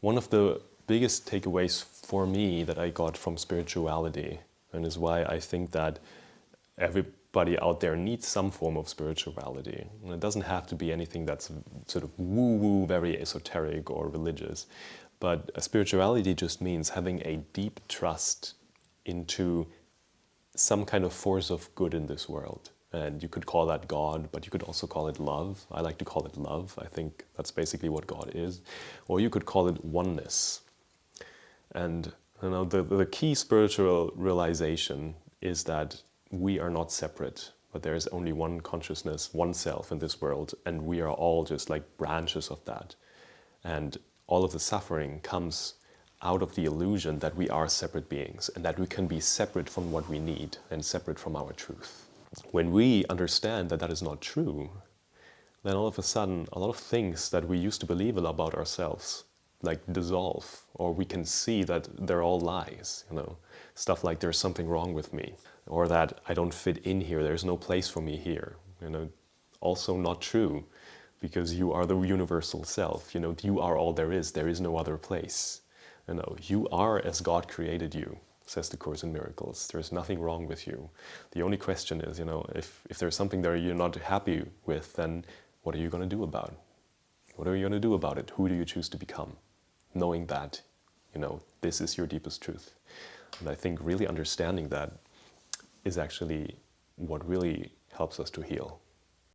One of the biggest takeaways for me that I got from spirituality, and is why I think that everybody out there needs some form of spirituality. And it doesn't have to be anything that's sort of woo-woo, very esoteric or religious. But spirituality just means having a deep trust into some kind of force of good in this world. And you could call that God, but you could also call it love. I like to call it love. I think that's basically what God is. Or you could call it oneness. And you know, the key spiritual realization is that we are not separate, but there is only one consciousness, one self in this world, and we are all just like branches of that. And all of the suffering comes out of the illusion that we are separate beings and that we can be separate from what we need and separate from our truth. When we understand that that is not true, then all of a sudden a lot of things that we used to believe about ourselves like dissolve, or we can see that they're all lies, you know, stuff like there's something wrong with me, or that I don't fit in here, there's no place for me here, you know, also not true, because you are the universal self, you know, you are all there is no other place, you know, you are as God created you, says the Course in Miracles. There's nothing wrong with you. The only question is, you know, if there's something there you're not happy with, then what are you going to do about it? What are you going to do about it? Who do you choose to become? Knowing that, you know, this is your deepest truth. And I think really understanding that is actually what really helps us to heal.